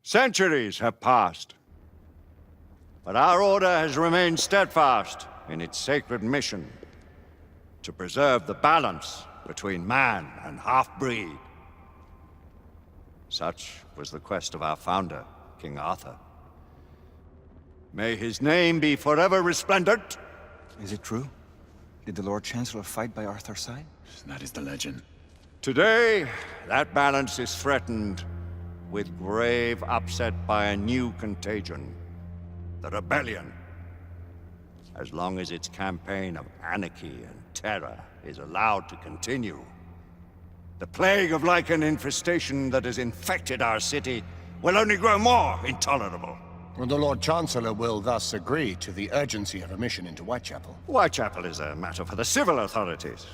Centuries have passed, but our order has remained steadfast in its sacred mission to preserve the balance between man and half-breed. Such was the quest of our founder, King Arthur. May his name be forever resplendent. Is it true? Did the Lord Chancellor fight by Arthur's side? That is the legend. Today, that balance is threatened with grave upset by a new contagion, the rebellion. As long as its campaign of anarchy and terror is allowed to continue, the plague of lichen infestation that has infected our city will only grow more intolerable. Well, the Lord Chancellor will thus agree to the urgency of a mission into Whitechapel. Whitechapel is a matter for the civil authorities.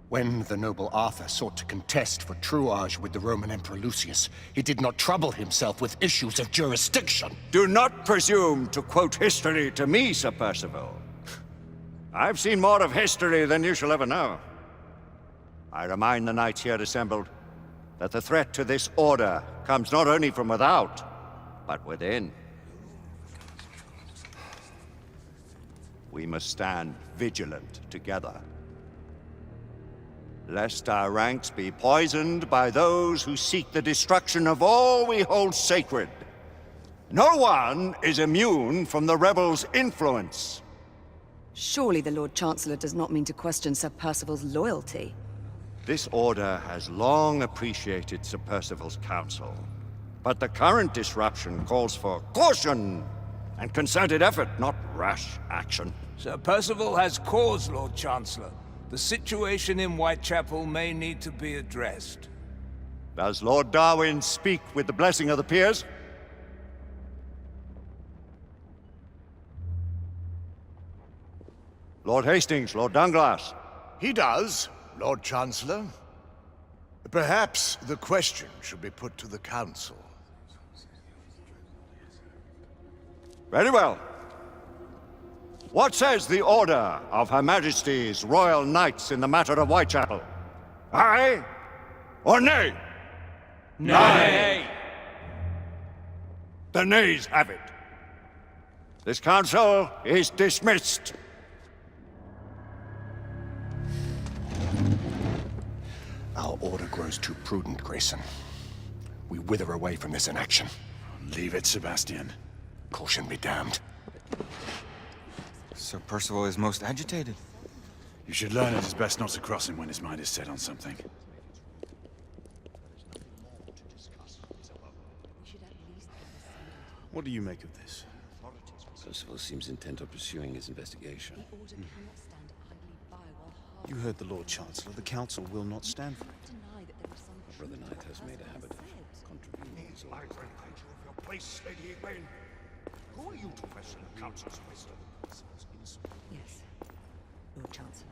When the noble Arthur sought to contest for truage with the Roman Emperor Lucius, he did not trouble himself with issues of jurisdiction. Do not presume to quote history to me, Sir Percival. I've seen more of history than you shall ever know. I remind the knights here assembled that the threat to this order comes not only from without, but within. We must stand vigilant together, lest our ranks be poisoned by those who seek the destruction of all we hold sacred. No one is immune from the rebels' influence. Surely the Lord Chancellor does not mean to question Sir Percival's loyalty. This order has long appreciated Sir Percival's counsel, but the current disruption calls for caution and concerted effort, not rash action. Sir Percival has cause, Lord Chancellor. The situation in Whitechapel may need to be addressed. Does Lord Darwin speak with the blessing of the peers? Lord Hastings, Lord Dunglass. He does, Lord Chancellor. Perhaps the question should be put to the Council. Very well. What says the Order of Her Majesty's Royal Knights in the matter of Whitechapel? Aye or nay? Nay! The nays have it. This council is dismissed. Our order grows too prudent, Grayson. We wither away from this inaction. Leave it, Sebastian. Caution be damned. Sir Percival is most agitated. You should learn it is best not to cross him when his mind is set on something. What do you make of this? Percival seems intent on pursuing his investigation. You heard the Lord Chancellor. The Council will not stand for it. My brother Knight has made a habit of contributing his own. I remind you of your place, Lady Egwene. Who are you to question the Council's wisdom? Yes, Lord Chancellor.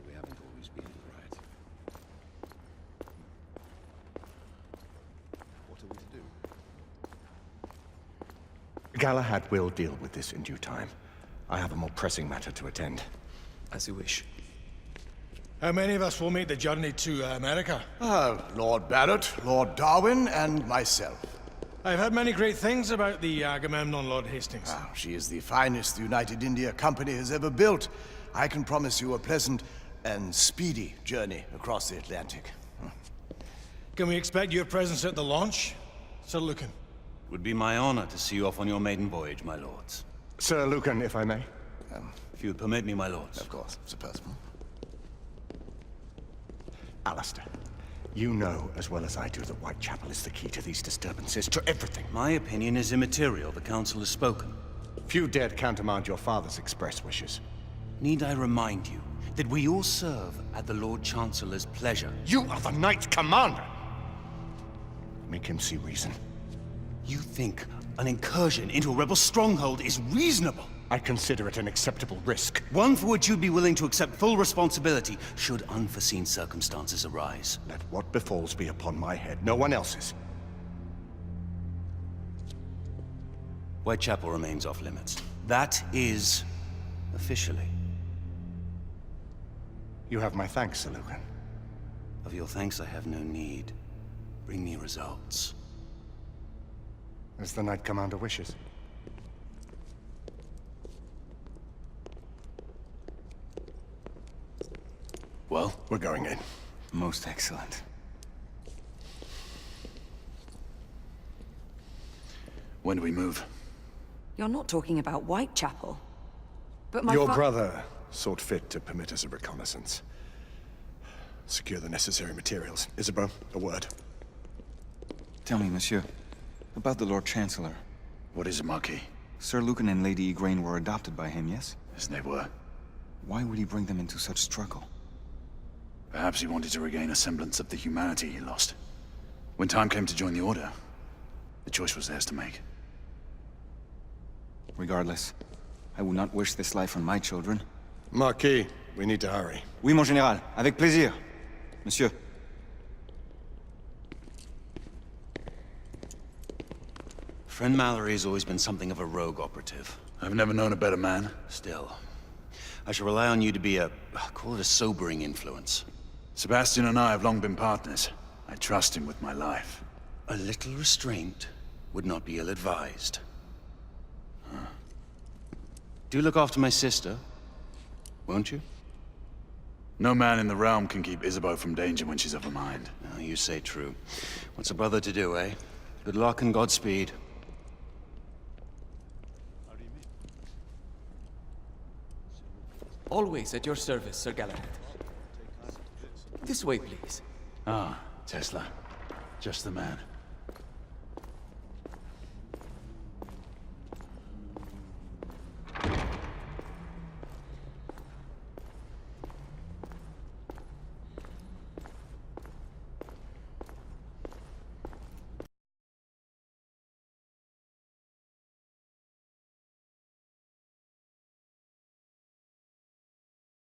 We haven't always been right. What are we to do? Galahad will deal with this in due time. I have a more pressing matter to attend. As you wish. How many of us will make the journey to America? Lord Barrett, Lord Darwin, and myself. I've heard many great things about the Agamemnon, Lord Hastings. She is the finest the United India Company has ever built. I can promise you a pleasant and speedy journey across the Atlantic. Can we expect your presence at the launch, Sir Lucan? Would be my honor to see you off on your maiden voyage, my lords. Sir Lucan, if I may. If you would permit me, my lords. Of course, Sir Percival. Alistair, you know as well as I do that Whitechapel is the key to these disturbances, to everything. My opinion is immaterial. The council has spoken. Few dared countermand your father's express wishes. Need I remind you that we all serve at the Lord Chancellor's pleasure? You are the Knight Commander! Make him see reason. You think an incursion into a rebel stronghold is reasonable? I consider it an acceptable risk. One for which you'd be willing to accept full responsibility should unforeseen circumstances arise. Let what befalls be upon my head, no one else's. Whitechapel remains off limits. That is... officially. You have my thanks, Sir Lucan. Of your thanks I have no need. Bring me results. As the Knight Commander wishes. Well? We're going in. Most excellent. When do we move? You're not talking about Whitechapel. But my Your brother sought fit to permit us a reconnaissance. Secure the necessary materials. Isabeau, a word. Tell me, monsieur, about the Lord Chancellor. What is it, Marquis? Sir Lucan and Lady Igraine were adopted by him, yes? As they were. Why would he bring them into such struggle? Perhaps he wanted to regain a semblance of the humanity he lost. When time came to join the Order, the choice was theirs to make. Regardless, I would not wish this life on my children. Marquis, we need to hurry. Oui, mon général. Avec plaisir. Monsieur. Friend Mallory has always been something of a rogue operative. I've never known a better man. Still, I shall rely on you to be call it a sobering influence. Sebastian and I have long been partners. I trust him with my life. A little restraint would not be ill-advised. Do look after my sister, won't you? No man in the realm can keep Isabeau from danger when she's of a mind. Oh, you say true. What's a brother to do, eh? Good luck and Godspeed. Always at your service, Sir Galahad. This way, please. Ah, Tesla. Just the man.